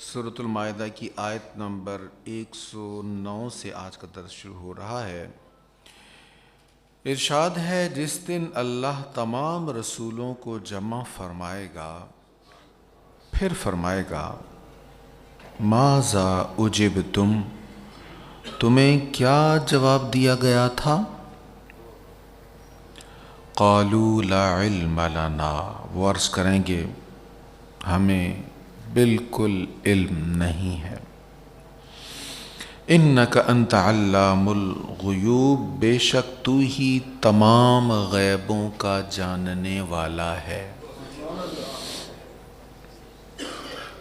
سورۃ المائدہ کی آیت نمبر 109 سے آج کا درس شروع ہو رہا ہے۔ ارشاد ہے، جس دن اللہ تمام رسولوں کو جمع فرمائے گا، پھر فرمائے گا ماذا اجبتم، تمہیں کیا جواب دیا گیا تھا؟ قالوا لا علم لنا، وہ عرض کریں گے ہمیں بالکل علم نہیں ہے۔ انک انت علام الغیوب، بے شک تو ہی تمام غیبوں کا جاننے والا ہے۔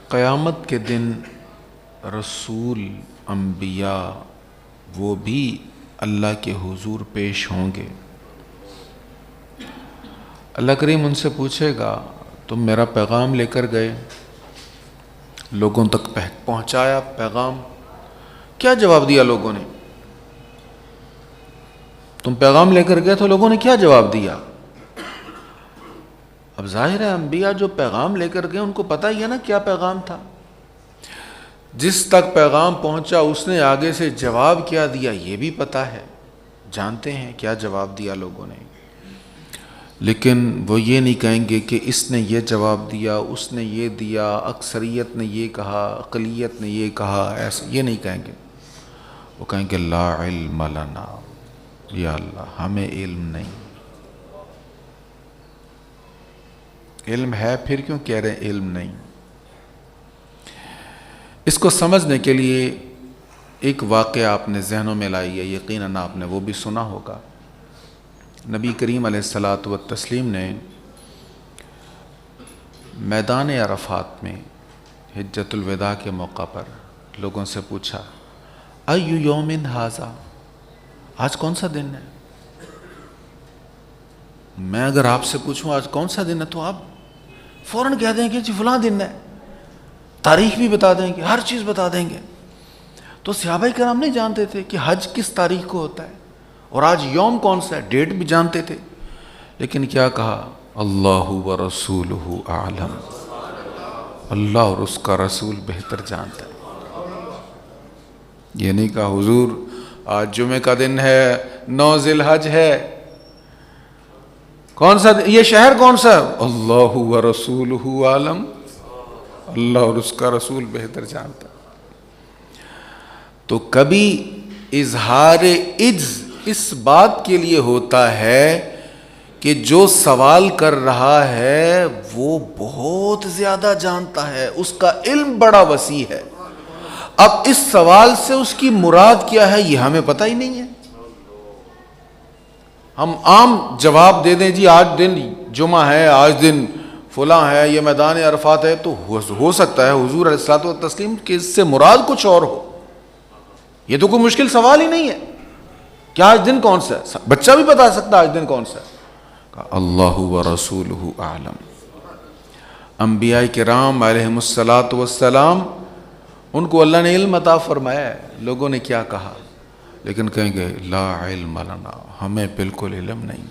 قیامت کے دن رسول، انبیاء وہ بھی اللہ کے حضور پیش ہوں گے۔ اللہ کریم ان سے پوچھے گا تم میرا پیغام لے کر گئے، لوگوں تک پہنچایا پیغام، کیا جواب دیا لوگوں نے؟ تم پیغام لے کر گئے تو لوگوں نے کیا جواب دیا؟ اب ظاہر ہے انبیاء جو پیغام لے کر گئے ان کو پتہ ہی ہے نا کیا پیغام تھا۔ جس تک پیغام پہنچا اس نے آگے سے جواب کیا دیا یہ بھی پتہ ہے، جانتے ہیں کیا جواب دیا لوگوں نے، لیکن وہ یہ نہیں کہیں گے کہ اس نے یہ جواب دیا، اس نے یہ دیا، اکثریت نے یہ کہا، اقلیت نے یہ کہا، ایسا یہ نہیں کہیں گے۔ وہ کہیں گے لا علم لنا، یا اللہ ہمیں علم نہیں۔ علم ہے پھر کیوں کہہ رہے ہیں علم نہیں؟ اس کو سمجھنے کے لیے ایک واقعہ آپ نے ذہنوں میں لائی ہے، یقیناً آپ نے وہ بھی سنا ہوگا۔ نبی کریم علیہ الصلاۃ والتسلیم نے میدان عرفات میں حجۃ الوداع کے موقع پر لوگوں سے پوچھا ایو یوم ھذا، آج کون سا دن ہے؟ میں اگر آپ سے پوچھوں آج کون سا دن ہے تو آپ فوراً کہہ دیں گے جی فلاں دن ہے، تاریخ بھی بتا دیں گے، ہر چیز بتا دیں گے۔ تو صحابہ کرام نہیں جانتے تھے کہ حج کس تاریخ کو ہوتا ہے اور آج یوم کون سا ہے، ڈیٹ بھی جانتے تھے، لیکن کیا کہا؟ اللہ ورسولہ اعلم، اللہ اور اس کا رسول بہتر جانتا ہے۔ یہ نہیں کہا حضور آج جمعے کا دن ہے، 9 ذی الحج ہے، کون سا یہ شہر کون سا؟ اللہ ورسولہ اعلم، اللہ اور اس کا رسول بہتر جانتا ہے۔ تو کبھی اظہار عجز اس بات کے لیے ہوتا ہے کہ جو سوال کر رہا ہے وہ بہت زیادہ جانتا ہے، اس کا علم بڑا وسیع ہے، اب اس سوال سے اس کی مراد کیا ہے یہ ہمیں پتہ ہی نہیں ہے۔ ہم عام جواب دے دیں جی آج دن جمعہ ہے، آج دن فلاں ہے، یہ میدان عرفات ہے، تو ہو سکتا ہے حضور علیہ الصلوۃ والتسلیم کہ اس سے مراد کچھ اور ہو۔ یہ تو کوئی مشکل سوال ہی نہیں ہے کہ آج دن کون سا ہے، بچہ بھی بتا سکتا ہے آج دن کون سا ہے۔ اللہ ورسولہ اعلم۔ انبیاء کرام علیہم الصلاۃ والسلام ان کو اللہ نے علم عطا فرمایا ہے، لوگوں نے کیا کہا، لیکن کہیں گے لا علم لنا، ہمیں بالکل علم نہیں۔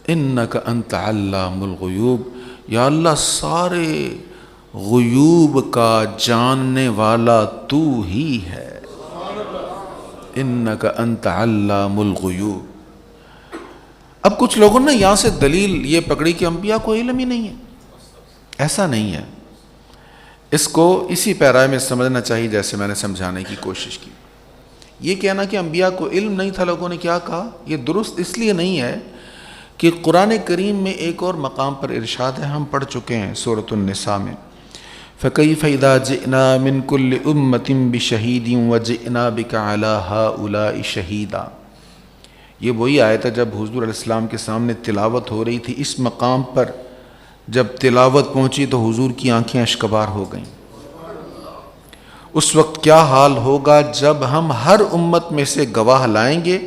انک انت علام الغیوب، یا اللہ سارے غیوب کا جاننے والا تو ہی ہے۔ انک انت علام الغیوب۔ اب کچھ لوگوں نے یہاں سے دلیل یہ پکڑی کہ انبیاء کو علم ہی نہیں ہے، ایسا نہیں ہے۔ اس کو اسی پیرائے میں سمجھنا چاہیے جیسے میں نے سمجھانے کی کوشش کی۔ یہ کہنا کہ انبیاء کو علم نہیں تھا لوگوں نے کیا کہا، یہ درست اس لیے نہیں ہے کہ قرآن کریم میں ایک اور مقام پر ارشاد ہے، ہم پڑھ چکے ہیں سورۃ النساء میں، فَكَيْفَ إِذَا جِئْنَا مِن كُلِّ أُمَّةٍ بِشَهِيدٍ وَجِئْنَا بِكَ عَلَى هَؤُلَاءِ شَهِيدًا۔ یہ وہی آیت ہے جب حضور علیہ السلام کے سامنے تلاوت ہو رہی تھی، اس مقام پر جب تلاوت پہنچی تو حضور کی آنکھیں اشکبار ہو گئیں۔ اس وقت کیا حال ہوگا جب ہم ہر امت میں سے گواہ لائیں گے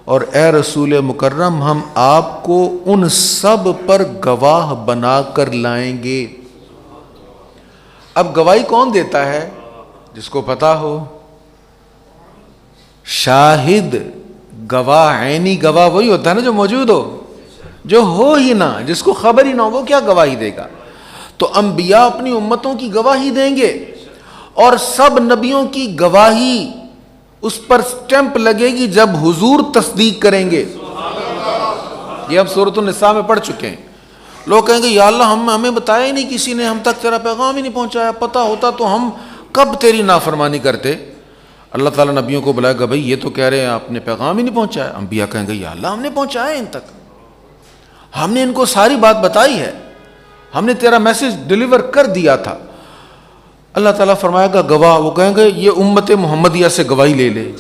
اور اے رسول مکرم ہم آپ کو ان سب پر گواہ بنا کر لائیں گے۔ اب گواہی کون دیتا ہے؟ جس کو پتا ہو، شاہد گواہ، عینی گواہ وہی ہوتا ہے نا جو موجود ہو، جو ہو ہی نہ، جس کو خبر ہی نہ ہو وہ کیا گواہی دے گا؟ تو انبیاء اپنی امتوں کی گواہی دیں گے، اور سب نبیوں کی گواہی اس پر سٹیمپ لگے گی جب حضور تصدیق کریں گے. یہ ہم سورۃ النساء میں پڑھ چکے ہیں. لوگ کہیں گے یا اللہ ہمیں بتایا ہی نہیں کسی نے, ہم تک تیرا پیغام ہی نہیں پہنچایا, پتہ ہوتا تو ہم کب تیری نافرمانی کرتے. اللہ تعالیٰ نبیوں کو بلائے گا, بھائی یہ تو کہہ رہے ہیں آپ نے پیغام ہی نہیں پہنچایا. انبیاء کہیں گے یا اللہ ہم نے پہنچایا ان تک, ہم نے ان کو ساری بات بتائی ہے, ہم نے تیرا میسج ڈیلیور کر دیا تھا. اللہ تعالیٰ فرمائے گا گواہ. وہ کہیں گے یہ امت محمدیہ سے گواہی لے لے.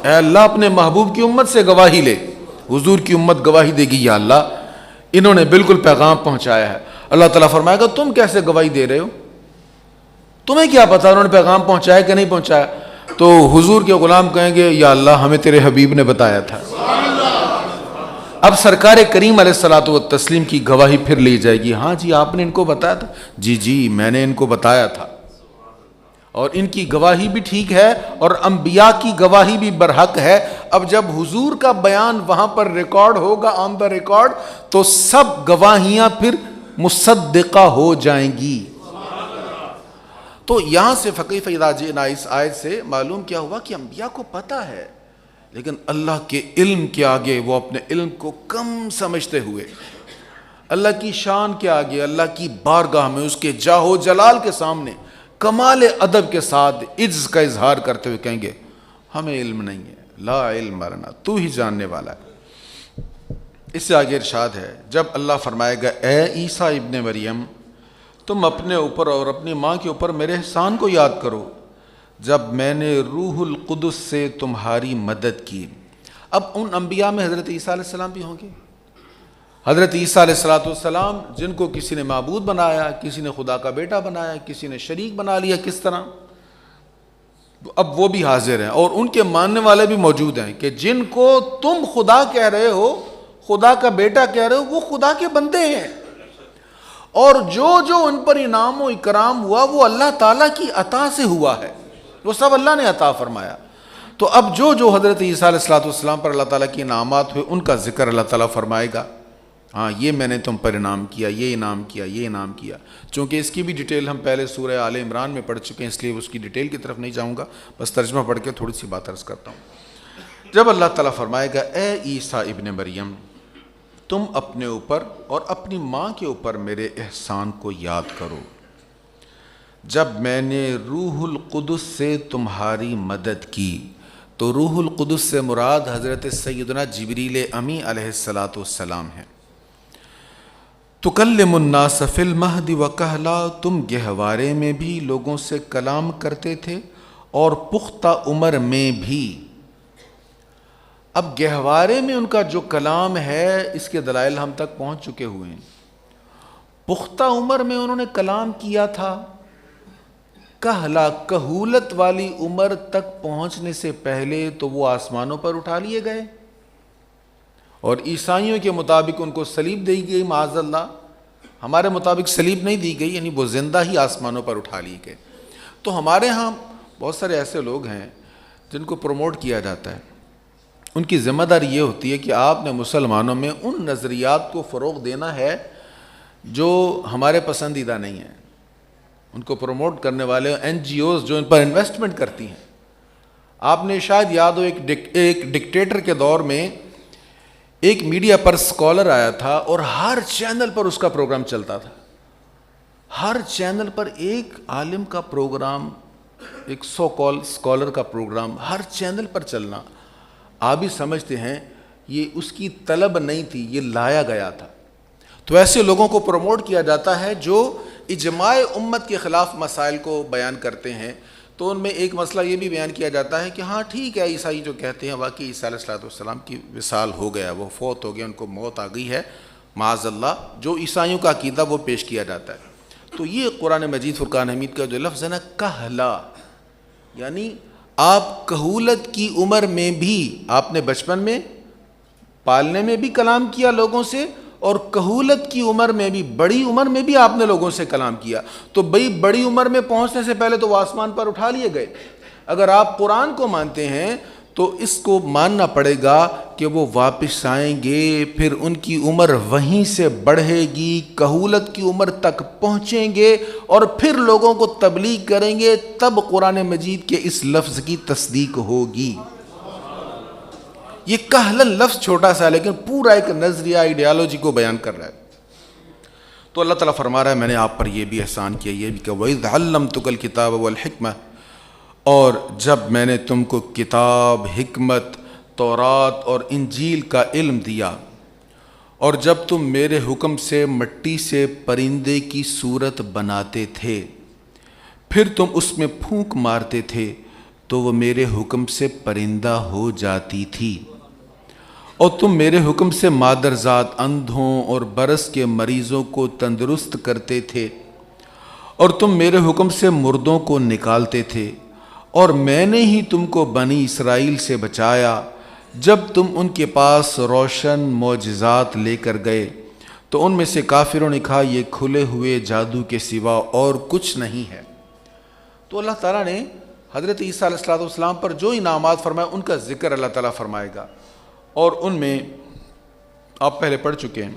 اے اللہ اپنے محبوب کی امت سے گواہی لے. حضور کی امت گواہی دے گی یا اللہ انہوں نے بالکل پیغام پہنچایا ہے. اللہ تعالیٰ فرمائے گا تم کیسے گواہی دے رہے ہو, تمہیں کیا پتا انہوں نے پیغام پہنچایا کہ نہیں پہنچایا. تو حضور کے غلام کہیں گے یا اللہ ہمیں تیرے حبیب نے بتایا تھا. اب سرکار کریم علیہ الصلوۃ والتسلیم کی گواہی پھر لی جائے گی. ہاں جی آپ نے ان کو بتایا تھا, جی میں نے ان کو بتایا تھا, اور ان کی گواہی بھی ٹھیک ہے اور انبیاء کی گواہی بھی برحق ہے. اب جب حضور کا بیان وہاں پر ریکارڈ ہوگا آن دا ریکارڈ, تو سب گواہیاں پھر مصدقہ ہو جائیں گی. تو یہاں سے فکیف اذا جئنا اس آیت سے معلوم کیا ہوا کہ انبیاء کو پتہ ہے, لیکن اللہ کے علم کے آگے وہ اپنے علم کو کم سمجھتے ہوئے, اللہ کی شان کے آگے, اللہ کی بارگاہ میں, اس کے جاہ و جلال کے سامنے کمال ادب کے ساتھ عجز کا اظہار کرتے ہوئے کہیں گے ہمیں علم نہیں ہے, لا علم لنا, تو ہی جاننے والا ہے. اس سے آگے ارشاد ہے, جب اللہ فرمائے گا اے عیسیٰ ابن مریم تم اپنے اوپر اور اپنی ماں کے اوپر میرے احسان کو یاد کرو جب میں نے روح القدس سے تمہاری مدد کی. اب ان انبیاء میں حضرت عیسیٰ علیہ السلام بھی ہوں گے. حضرت عیسیٰ علیہ السلام جن کو کسی نے معبود بنایا, کسی نے خدا کا بیٹا بنایا, کسی نے شریک بنا لیا, کس طرح, اب وہ بھی حاضر ہیں اور ان کے ماننے والے بھی موجود ہیں کہ جن کو تم خدا کہہ رہے ہو, خدا کا بیٹا کہہ رہے ہو, وہ خدا کے بندے ہیں, اور جو ان پر انعام و اکرام ہوا وہ اللہ تعالیٰ کی عطا سے ہوا ہے, وہ سب اللہ نے عطا فرمایا. تو اب جو حضرت عیسیٰ علیہ السلام پر اللہ تعالیٰ کی انعامات ہوئے ان کا ذکر اللہ تعالیٰ فرمائے گا. ہاں یہ میں نے تم پر انعام کیا, یہ انعام کیا, یہ انعام کیا. چونکہ اس کی بھی ڈیٹیل ہم پہلے سورہ آل عمران میں پڑھ چکے ہیں, اس لیے اس کی ڈیٹیل کی طرف نہیں جاؤں گا, بس ترجمہ پڑھ کے تھوڑی سی بات عرض کرتا ہوں. جب اللہ تعالیٰ فرمائے گا اے عیسیٰ ابن مریم تم اپنے اوپر اور اپنی ماں کے اوپر میرے احسان کو یاد کرو جب میں نے روح القدس سے تمہاری مدد کی. تو روح القدس سے مراد حضرت سیدنا جبریل امی علیہ السلام ہے. تکلم الناس فی المہد وکہلا, تم گہوارے میں بھی لوگوں سے کلام کرتے تھے اور پختہ عمر میں بھی. اب گہوارے میں ان کا جو کلام ہے اس کے دلائل ہم تک پہنچ چکے ہوئے ہیں. پختہ عمر میں انہوں نے کلام کیا تھا, کہلا کہولت والی عمر تک پہنچنے سے پہلے تو وہ آسمانوں پر اٹھا لیے گئے, اور عیسائیوں کے مطابق ان کو صلیب دی گئی, معاذ اللہ. ہمارے مطابق صلیب نہیں دی گئی, یعنی وہ زندہ ہی آسمانوں پر اٹھا لیے گئے. تو ہمارے ہاں بہت سارے ایسے لوگ ہیں جن کو پروموٹ کیا جاتا ہے, ان کی ذمہ داری یہ ہوتی ہے کہ آپ نے مسلمانوں میں ان نظریات کو فروغ دینا ہے جو ہمارے پسندیدہ نہیں ہیں. ان کو پروموٹ کرنے والے این جی اوز جو ان پر انویسٹمنٹ کرتی ہیں. آپ نے شاید یاد ہو ایک ڈکٹیٹر کے دور میں ایک میڈیا پر اسکالر آیا تھا اور ہر چینل پر اس کا پروگرام چلتا تھا. ہر چینل پر ایک عالم کا پروگرام, ایک سو کال اسکالر کا پروگرام ہر چینل پر چلنا. آپ بھی سمجھتے ہیں یہ اس کی طلب نہیں تھی, یہ لایا گیا تھا. تو ایسے لوگوں کو پروموٹ کیا جاتا ہے جو اجماع امت کے خلاف مسائل کو بیان کرتے ہیں. تو ان میں ایک مسئلہ یہ بھی بیان کیا جاتا ہے کہ ہاں ٹھیک ہے عیسائی جو کہتے ہیں واقعی عیسیٰ علیہ السلام کی وصال ہو گیا, وہ فوت ہو گیا, ان کو موت آ گئی ہے, معاذ اللہ. جو عیسائیوں کا عقیدہ وہ پیش کیا جاتا ہے. تو یہ قرآن مجید فرقان حمید کا جو لفظ ہے نا کہلا, یعنی آپ کہولت کی عمر میں بھی, آپ نے بچپن میں پالنے میں بھی کلام کیا لوگوں سے, اور کہولت کی عمر میں بھی, بڑی عمر میں بھی آپ نے لوگوں سے کلام کیا. تو بھئی بڑی عمر میں پہنچنے سے پہلے تو وہ آسمان پر اٹھا لیے گئے. اگر آپ قرآن کو مانتے ہیں تو اس کو ماننا پڑے گا کہ وہ واپس آئیں گے، پھر ان کی عمر وہیں سے بڑھے گی، کہولت کی عمر تک پہنچیں گے اور پھر لوگوں کو تبلیغ کریں گے، تب قرآن مجید کے اس لفظ کی تصدیق ہوگی۔ یہ کہلن لفظ چھوٹا سا لیکن پورا ایک نظریہ آئیڈیالوجی کو بیان کر رہا ہے۔ تو اللہ تعالیٰ فرما رہا ہے میں نے آپ پر یہ بھی احسان کیا، یہ بھی کہ وَإِذْ عَلَّمْتُكَ الْكِتَابَ وَالْحِكْمَةَ، اور جب میں نے تم کو کتاب، حکمت، تورات اور انجیل کا علم دیا، اور جب تم میرے حکم سے مٹی سے پرندے کی صورت بناتے تھے، پھر تم اس میں پھونک مارتے تھے تو وہ میرے حکم سے پرندہ ہو جاتی تھی، اور تم میرے حکم سے مادرزاد اندھوں اور برس کے مریضوں کو تندرست کرتے تھے، اور تم میرے حکم سے مردوں کو نکالتے تھے، اور میں نے ہی تم کو بنی اسرائیل سے بچایا جب تم ان کے پاس روشن معجزات لے کر گئے، تو ان میں سے کافروں نے کہا یہ کھلے ہوئے جادو کے سوا اور کچھ نہیں ہے۔ تو اللہ تعالیٰ نے حضرت عیسیٰ علیہ السلام پر جو انعامات فرمائے ان کا ذکر اللہ تعالیٰ فرمائے گا، اور ان میں آپ پہلے پڑھ چکے ہیں،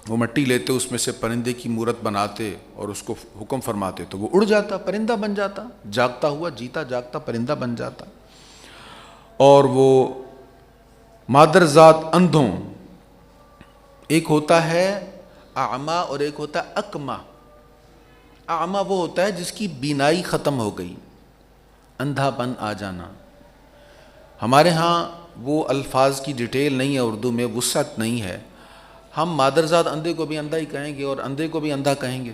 وہ مٹی لیتے اس میں سے پرندے کی مورت بناتے اور اس کو حکم فرماتے تو وہ اڑ جاتا، پرندہ بن جاتا، جاگتا ہوا جیتا جاگتا پرندہ بن جاتا۔ اور وہ مادرزاد اندھوں، ایک ہوتا ہے اعمیٰ اور ایک ہوتا ہے اکمہ۔ اعمیٰ وہ ہوتا ہے جس کی بینائی ختم ہو گئی، اندھا پن آ جانا۔ ہمارے ہاں وہ الفاظ کی ڈیٹیل نہیں ہے، اردو میں وسعت نہیں ہے، ہم مادرزاد اندھے کو بھی اندھا ہی کہیں گے اور اندھے کو بھی اندھا کہیں گے،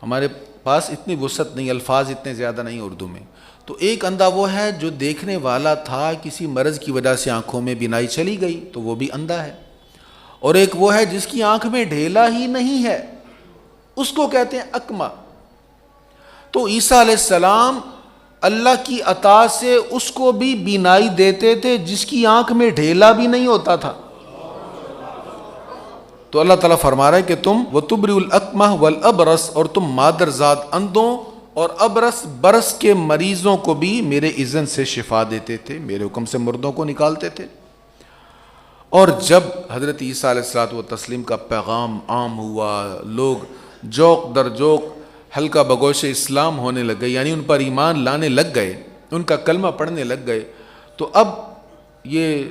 ہمارے پاس اتنی وسعت نہیں، الفاظ اتنے زیادہ نہیں اردو میں۔ تو ایک اندھا وہ ہے جو دیکھنے والا تھا، کسی مرض کی وجہ سے آنکھوں میں بینائی چلی گئی تو وہ بھی اندھا ہے، اور ایک وہ ہے جس کی آنکھ میں ڈھیلا ہی نہیں ہے، اس کو کہتے ہیں اکمہ۔ تو عیسیٰ علیہ السلام اللہ کی عطا سے اس کو بھی بینائی دیتے تھے جس کی آنکھ میں ڈھیلا بھی نہیں ہوتا تھا۔ تو اللہ تعالیٰ فرما رہا ہے کہ تم وَتُبْرِئُ الْأَكْمَحَ وَالْأَبْرَصَ، اور تم مادرزاد اندھوں اور ابرص برس کے مریضوں کو بھی میرے اذن سے شفا دیتے تھے، میرے حکم سے مردوں کو نکالتے تھے۔ اور جب حضرت عیسیٰ علیہ الصلوۃ والتسلیم کا پیغام عام ہوا، لوگ جوق در جوق حلقہ بگوش اسلام ہونے لگ گئے، یعنی ان پر ایمان لانے لگ گئے، ان کا کلمہ پڑھنے لگ گئے، تو اب یہ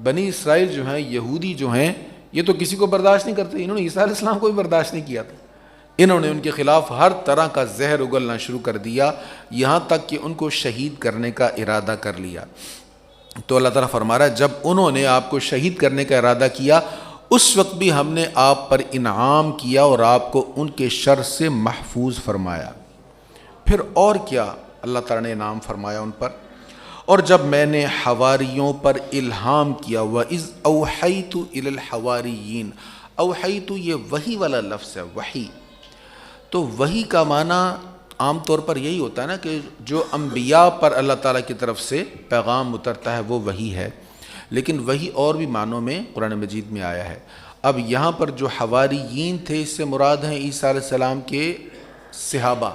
بنی اسرائیل جو ہیں، یہودی جو ہیں، یہ تو کسی کو برداشت نہیں کرتے، انہوں نے عیسیٰ علیہ السلام کو بھی برداشت نہیں کیا تھا، انہوں نے ان کے خلاف ہر طرح کا زہر اگلنا شروع کر دیا، یہاں تک کہ ان کو شہید کرنے کا ارادہ کر لیا۔ تو اللہ تعالیٰ فرما رہا ہے جب انہوں نے آپ کو شہید کرنے کا ارادہ کیا، اس وقت بھی ہم نے آپ پر انعام کیا اور آپ کو ان کے شر سے محفوظ فرمایا۔ پھر اور کیا اللہ تعالیٰ نے انعام فرمایا ان پر؟ اور جب میں نے حواریوں پر الہام کیا، وَإِذْ أَوْحَيْتُ إِلَى الْحَوَارِيِّينَ، اوحیتو یہ وحی والا لفظ ہے، وحی۔ تو وحی کا معنی عام طور پر یہی ہوتا ہے نا کہ جو انبیاء پر اللہ تعالیٰ کی طرف سے پیغام اترتا ہے وہ وحی ہے، لیکن وحی اور بھی معنوں میں قرآن مجید میں آیا ہے۔ اب یہاں پر جو حواریین تھے اس سے مراد ہیں عیسیٰ علیہ السلام کے صحابہ،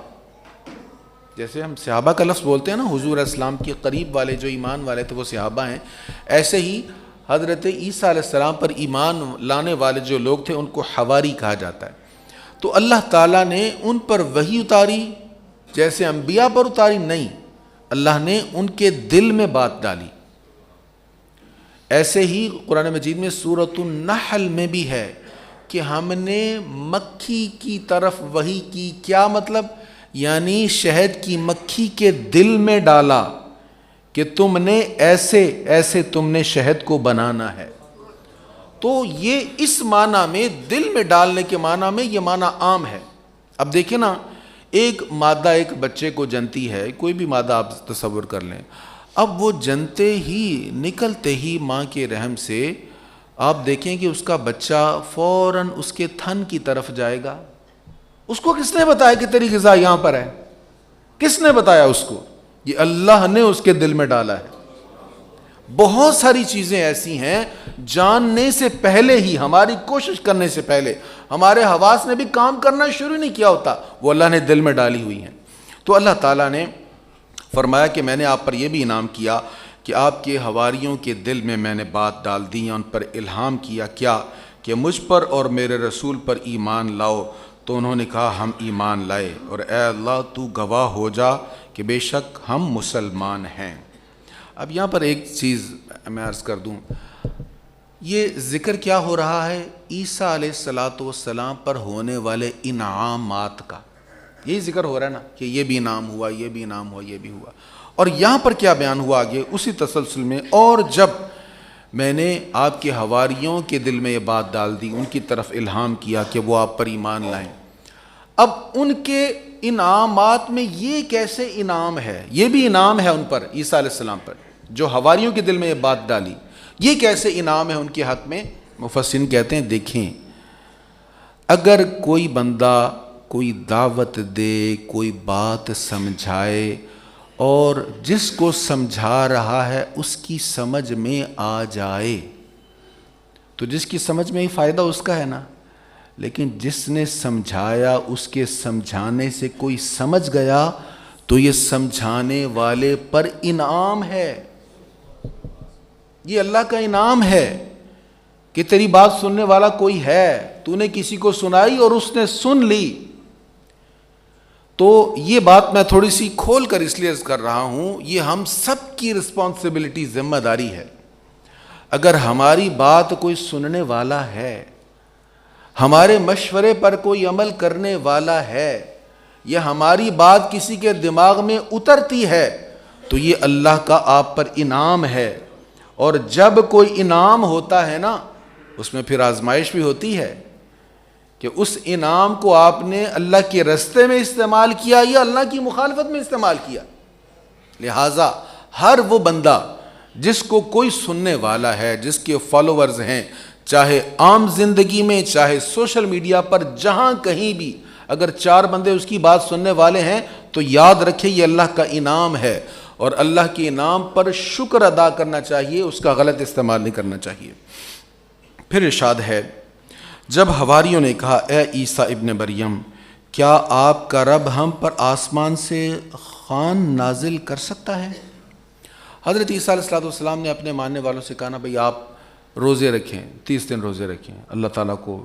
جیسے ہم صحابہ کا لفظ بولتے ہیں نا، حضور علیہ السلام کے قریب والے جو ایمان والے تھے وہ صحابہ ہیں، ایسے ہی حضرت عیسیٰ علیہ السلام پر ایمان لانے والے جو لوگ تھے ان کو حواری کہا جاتا ہے۔ تو اللہ تعالیٰ نے ان پر وحی اتاری جیسے انبیاء پر اتاری نہیں، اللہ نے ان کے دل میں بات ڈالی۔ ایسے ہی قرآن مجید میں سورۃ النحل میں بھی ہے کہ ہم نے مکھی کی طرف وحی کی، کیا مطلب؟ یعنی شہد کی مکھی کے دل میں ڈالا کہ تم نے ایسے ایسے تم نے شہد کو بنانا ہے۔ تو یہ اس معنی میں دل میں ڈالنے کے معنی میں یہ معنی عام ہے۔ اب دیکھیں نا، ایک مادہ ایک بچے کو جنتی ہے، کوئی بھی مادہ آپ تصور کر لیں، اب وہ جنتے ہی نکلتے ہی ماں کے رحم سے آپ دیکھیں کہ اس کا بچہ فوراً اس کے تھن کی طرف جائے گا۔ اس کو کس نے بتایا کہ تیری غذا یہاں پر ہے؟ کس نے بتایا اس کو؟ یہ اللہ نے اس کے دل میں ڈالا ہے۔ بہت ساری چیزیں ایسی ہیں جاننے سے پہلے ہی، ہماری کوشش کرنے سے پہلے، ہمارے حواس نے بھی کام کرنا شروع نہیں کیا ہوتا، وہ اللہ نے دل میں ڈالی ہوئی ہیں۔ تو اللہ تعالیٰ نے فرمایا کہ میں نے آپ پر یہ بھی انعام کیا کہ آپ کے حواریوں کے دل میں نے بات ڈال دی، ان پر الہام کیا کیا کہ مجھ پر اور میرے رسول پر ایمان لاؤ، تو انہوں نے کہا ہم ایمان لائے، اور اے اللہ تو گواہ ہو جا کہ بے شک ہم مسلمان ہیں۔ اب یہاں پر ایک چیز میں عرض کر دوں، یہ ذکر کیا ہو رہا ہے؟ عیسیٰ علیہ السلام پر ہونے والے انعامات کا، یہی ذکر ہو رہا ہے نا کہ یہ بھی انعام ہوا، یہ بھی انعام ہوا، یہ بھی ہوا۔ اور یہاں پر کیا بیان ہوا آگے اسی تسلسل میں، اور جب میں نے آپ کے حواریوں کے دل میں یہ بات ڈال دی، ان کی طرف الہام کیا کہ وہ آپ پر ایمان لائیں۔ اب ان کے انعامات میں یہ کیسے انعام ہے؟ یہ بھی انعام ہے ان پر، عیسیٰ علیہ السلام پر، جو حواریوں کے دل میں یہ بات ڈالی، یہ کیسے انعام ہے ان کے حق میں؟ مفسرین کہتے ہیں دیکھیں، اگر کوئی بندہ کوئی دعوت دے، کوئی بات سمجھائے، اور جس کو سمجھا رہا ہے اس کی سمجھ میں آ جائے تو جس کی سمجھ میں ہی فائدہ اس کا ہے نا، لیکن جس نے سمجھایا اس کے سمجھانے سے کوئی سمجھ گیا تو یہ سمجھانے والے پر انعام ہے، یہ اللہ کا انعام ہے کہ تیری بات سننے والا کوئی ہے، تو نے کسی کو سنائی اور اس نے سن لی۔ تو یہ بات میں تھوڑی سی کھول کر اس لیے عرض کر رہا ہوں، یہ ہم سب کی رسپانسبلٹی، ذمہ داری ہے۔ اگر ہماری بات کوئی سننے والا ہے، ہمارے مشورے پر کوئی عمل کرنے والا ہے، یا ہماری بات کسی کے دماغ میں اترتی ہے، تو یہ اللہ کا آپ پر انعام ہے۔ اور جب کوئی انعام ہوتا ہے نا، اس میں پھر آزمائش بھی ہوتی ہے کہ اس انعام کو آپ نے اللہ کے رستے میں استعمال کیا یا اللہ کی مخالفت میں استعمال کیا۔ لہٰذا ہر وہ بندہ جس کو کوئی سننے والا ہے، جس کے فالوورز ہیں، چاہے عام زندگی میں، چاہے سوشل میڈیا پر، جہاں کہیں بھی اگر 4 بندے اس کی بات سننے والے ہیں تو یاد رکھے یہ اللہ کا انعام ہے، اور اللہ کے انعام پر شکر ادا کرنا چاہیے، اس کا غلط استعمال نہیں کرنا چاہیے۔ پھر ارشاد ہے، جب حواریوں نے کہا اے عیسیٰ ابن مریم، کیا آپ کا رب ہم پر آسمان سے خوان نازل کر سکتا ہے؟ حضرت عیسیٰ علیہ السلام نے اپنے ماننے والوں سے کہا نا بھئی آپ روزے رکھیں، 30 دن روزے رکھیں، اللہ تعالیٰ کو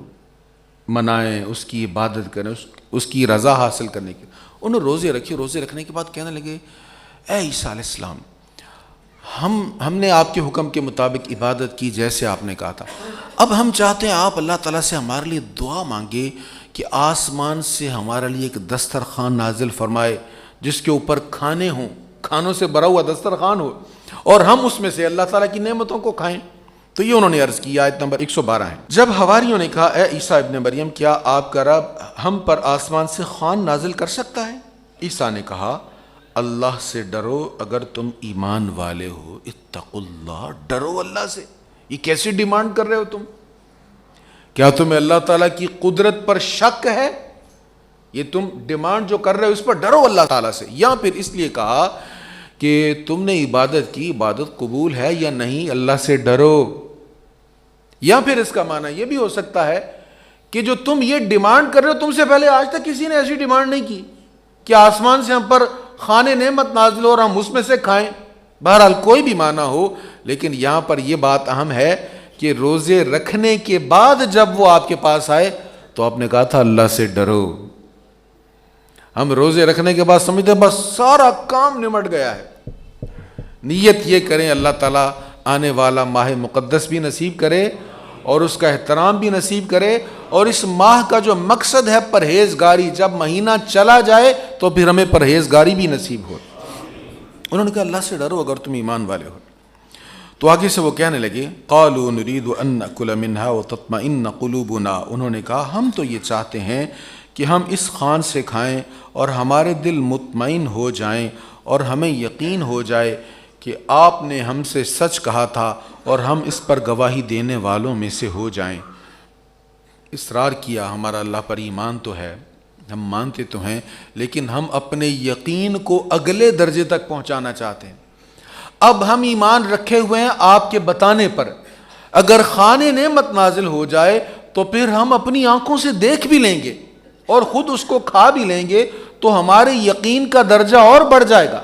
منائیں، اس کی عبادت کریں، اس کی رضا حاصل کرنے کی۔ انہوں نے روزے رکھے، روزے رکھنے کے بعد کہنے لگے اے عیسیٰ علیہ السلام، ہم نے آپ کے حکم کے مطابق عبادت کی جیسے آپ نے کہا تھا، اب ہم چاہتے ہیں آپ اللہ تعالیٰ سے ہمارے لیے دعا مانگے کہ آسمان سے ہمارے لیے ایک دسترخوان نازل فرمائے جس کے اوپر کھانے ہوں، کھانوں سے بھرا ہوا دسترخوان ہو، اور ہم اس میں سے اللہ تعالیٰ کی نعمتوں کو کھائیں۔ تو یہ انہوں نے عرض کی، آیت نمبر 112 ہے۔ جب حواریوں نے کہا اے عیسیٰ ابن مریم، کیا آپ کا رب ہم پر آسمان سے خوان نازل کر سکتا ہے؟ عیسیٰ نے کہا اللہ سے ڈرو اگر تم ایمان والے ہو، اتقوا اللہ، ڈرو اللہ سے۔ یہ کیسی ڈیمانڈ کر رہے ہو تم؟ کیا تمہیں اللہ تعالیٰ کی قدرت پر شک ہے؟ یہ تم ڈیمانڈ جو کر رہے ہو اس پر ڈرو اللہ تعالیٰ سے، یا پھر اس لیے کہا کہ تم نے عبادت کی، عبادت قبول ہے یا نہیں، اللہ سے ڈرو۔ یا پھر اس کا معنی یہ بھی ہو سکتا ہے کہ جو تم یہ ڈیمانڈ کر رہے ہو، تم سے پہلے آج تک کسی نے ایسی ڈیمانڈ نہیں کی کہ آسمان سے ہم پر خوان نعمت نازل ہو اور ہم اس میں سے کھائیں۔ بہرحال کوئی بھی معنی ہو، لیکن یہاں پر یہ بات اہم ہے کہ روزے رکھنے کے بعد جب وہ آپ کے پاس آئے تو آپ نے کہا تھا اللہ سے ڈرو۔ ہم روزے رکھنے کے بعد سمجھتے ہیں بس سارا کام نمٹ گیا ہے۔ نیت یہ کریں اللہ تعالیٰ آنے والا ماہ مقدس بھی نصیب کرے اور اس کا احترام بھی نصیب کرے، اور اس ماہ کا جو مقصد ہے پرہیزگاری، جب مہینہ چلا جائے تو پھر ہمیں پرہیزگاری بھی نصیب ہو۔ انہوں نے کہا اللہ سے ڈرو اگر تم ایمان والے ہو۔ تو آگے سے وہ کہنے لگے قالوا نريد ان ناكل منها وتطمئن قلوبنا، انہوں نے کہا ہم تو یہ چاہتے ہیں کہ ہم اس خوان سے کھائیں اور ہمارے دل مطمئن ہو جائیں اور ہمیں یقین ہو جائے کہ آپ نے ہم سے سچ کہا تھا اور ہم اس پر گواہی دینے والوں میں سے ہو جائیں۔ اصرار کیا ہمارا اللہ پر ایمان تو ہے، ہم مانتے تو ہیں، لیکن ہم اپنے یقین کو اگلے درجے تک پہنچانا چاہتے ہیں۔ اب ہم ایمان رکھے ہوئے ہیں آپ کے بتانے پر، اگر خوان نعمت نازل ہو جائے تو پھر ہم اپنی آنکھوں سے دیکھ بھی لیں گے اور خود اس کو کھا بھی لیں گے، تو ہمارے یقین کا درجہ اور بڑھ جائے گا۔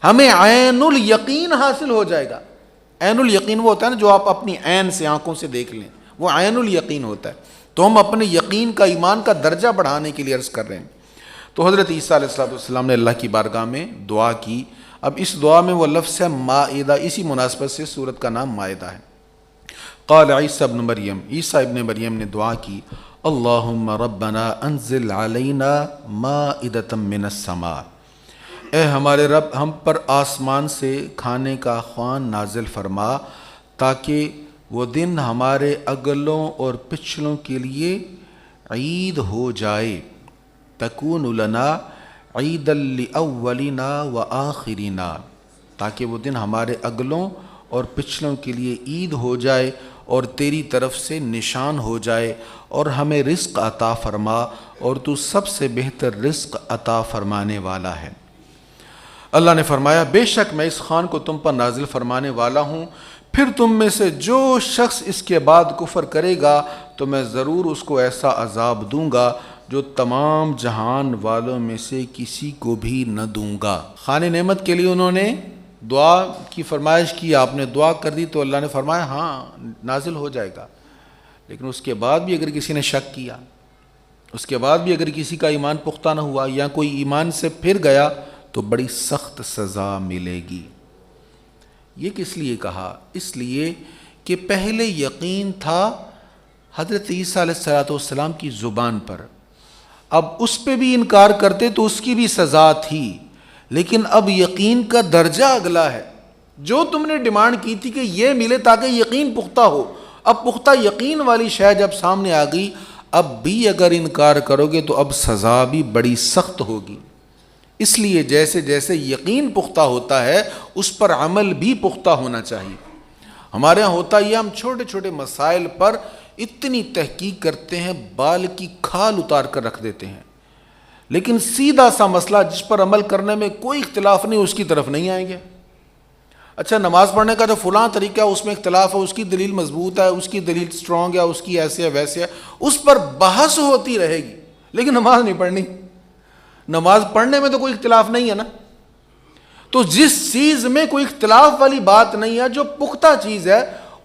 ہمیں عین الیقین حاصل ہو جائے گا. عین الیقین وہ ہوتا ہے نا جو آپ اپنی عین سے آنکھوں سے دیکھ لیں, وہ عین الیقین ہوتا ہے. تو ہم اپنے یقین کا, ایمان کا درجہ بڑھانے کے لیے عرض کر رہے ہیں. تو حضرت عیسیٰ علیہ السلام نے اللہ کی بارگاہ میں دعا کی. اب اس دعا میں وہ لفظ ہے مائدہ, اسی مناسبت سے سورت کا نام مائدہ ہے. قال عیسیٰ ابن مریم, عیسیٰ ابن مریم نے دعا کی, اللہم ربنا انزل علینا مائدۃ من السماء, اے ہمارے رب ہم پر آسمان سے کھانے کا خوان نازل فرما تاکہ وہ دن ہمارے اگلوں اور پچھلوں کے لیے عید ہو جائے. تکون لنا عیدا لاولنا وآخرنا, تاکہ وہ دن ہمارے اگلوں اور پچھلوں کے لیے عید ہو جائے اور تیری طرف سے نشان ہو جائے, اور ہمیں رزق عطا فرما, اور تو سب سے بہتر رزق عطا فرمانے والا ہے. اللہ نے فرمایا, بے شک میں اس خوان کو تم پر نازل فرمانے والا ہوں, پھر تم میں سے جو شخص اس کے بعد کفر کرے گا تو میں ضرور اس کو ایسا عذاب دوں گا جو تمام جہان والوں میں سے کسی کو بھی نہ دوں گا. خوان نعمت کے لیے انہوں نے دعا کی فرمائش کی, آپ نے دعا کر دی تو اللہ نے فرمایا ہاں نازل ہو جائے گا. لیکن اس کے بعد بھی اگر کسی نے شک کیا, اس کے بعد بھی اگر کسی کا ایمان پختہ نہ ہوا یا کوئی ایمان سے پھر گیا تو بڑی سخت سزا ملے گی. یہ کس لیے کہا؟ اس لیے کہ پہلے یقین تھا حضرت عیسیٰ علیہ السلام کی زبان پر, اب اس پہ بھی انکار کرتے تو اس کی بھی سزا تھی, لیکن اب یقین کا درجہ اگلا ہے. جو تم نے ڈیمانڈ کی تھی کہ یہ ملے تاکہ یقین پختہ ہو, اب پختہ یقین والی شے جب سامنے آ گئی, اب بھی اگر انکار کرو گے تو اب سزا بھی بڑی سخت ہوگی. اس لیے جیسے جیسے یقین پختہ ہوتا ہے اس پر عمل بھی پختہ ہونا چاہیے. ہمارے ہاں ہوتا یہ, ہم چھوٹے چھوٹے مسائل پر اتنی تحقیق کرتے ہیں, بال کی کھال اتار کر رکھ دیتے ہیں, لیکن سیدھا سا مسئلہ جس پر عمل کرنے میں کوئی اختلاف نہیں اس کی طرف نہیں آئیں گے. اچھا نماز پڑھنے کا جو فلاں طریقہ ہے اس میں اختلاف ہے, اس کی دلیل مضبوط ہے, اس کی دلیل سٹرونگ ہے, اس کی ایسے ہے ویسے ہے, اس پر بحث ہوتی رہے گی, لیکن نماز نہیں پڑھنی. نماز پڑھنے میں تو کوئی اختلاف نہیں ہے نا. تو جس چیز میں کوئی اختلاف والی بات نہیں ہے, جو پختہ چیز ہے,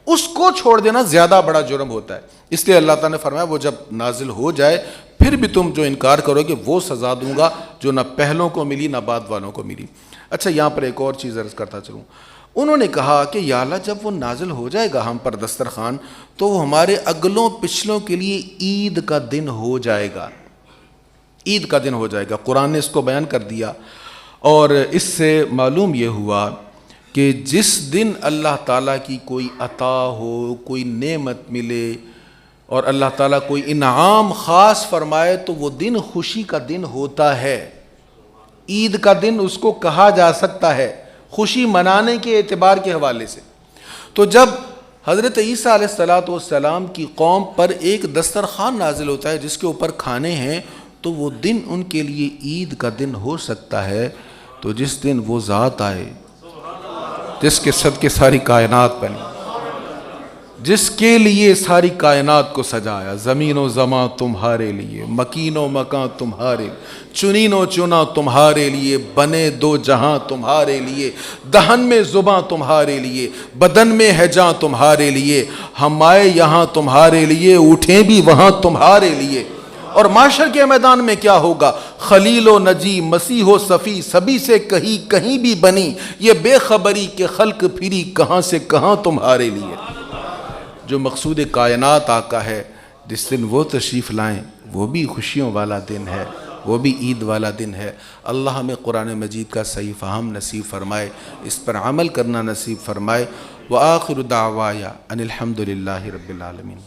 اس کو چھوڑ دینا زیادہ بڑا جرم ہوتا ہے. اس لیے اللہ تعالیٰ نے فرمایا وہ جب نازل ہو جائے پھر بھی تم جو انکار کرو گے وہ سزا دوں گا جو نہ پہلوں کو ملی نہ بعد والوں کو ملی. اچھا یہاں پر ایک اور چیز عرض کرتا چلوں. انہوں نے کہا کہ یا اللہ جب وہ نازل ہو جائے گا ہم پر دسترخوان تو وہ ہمارے اگلوں پچھلوں کے لیے عید کا دن ہو جائے گا, عید کا دن ہو جائے گا. قرآن نے اس کو بیان کر دیا, اور اس سے معلوم یہ ہوا کہ جس دن اللہ تعالیٰ کی کوئی عطا ہو, کوئی نعمت ملے اور اللہ تعالیٰ کوئی انعام خاص فرمائے تو وہ دن خوشی کا دن ہوتا ہے. عید کا دن اس کو کہا جا سکتا ہے خوشی منانے کے اعتبار کے حوالے سے. تو جب حضرت عیسیٰ علیہ السلام کی قوم پر ایک دسترخوان نازل ہوتا ہے جس کے اوپر کھانے ہیں, تو وہ دن ان کے لیے عید کا دن ہو سکتا ہے. تو جس دن وہ ذات آئے جس کے صدقے ساری کائنات بنی, جس کے لیے ساری کائنات کو سجایا, زمین و زمان تمہارے لیے, مکین و مکان تمہارے, چنین و چنا تمہارے لیے, بنے دو جہاں تمہارے لیے, دہن میں زباں تمہارے لیے, بدن میں ہے جاں تمہارے لیے, ہم آئے یہاں تمہارے لیے, اٹھیں بھی وہاں تمہارے لیے. اور معاشر کے میدان میں کیا ہوگا؟ خلیل و نجی, مسیح و صفی, سبھی سے کہیں بھی بنی, یہ بے خبری کہ خلق پھری کہاں سے کہاں تمہارے لیے. جو مقصود کائنات آقا ہے, جس دن وہ تشریف لائیں وہ بھی خوشیوں والا دن ہے, وہ بھی عید والا دن ہے. اللہ ہمیں قرآن مجید کا صحیح فہم نصیب فرمائے, اس پر عمل کرنا نصیب فرمائے. وآخر دعوایا ان الحمد للہ رب العالمین.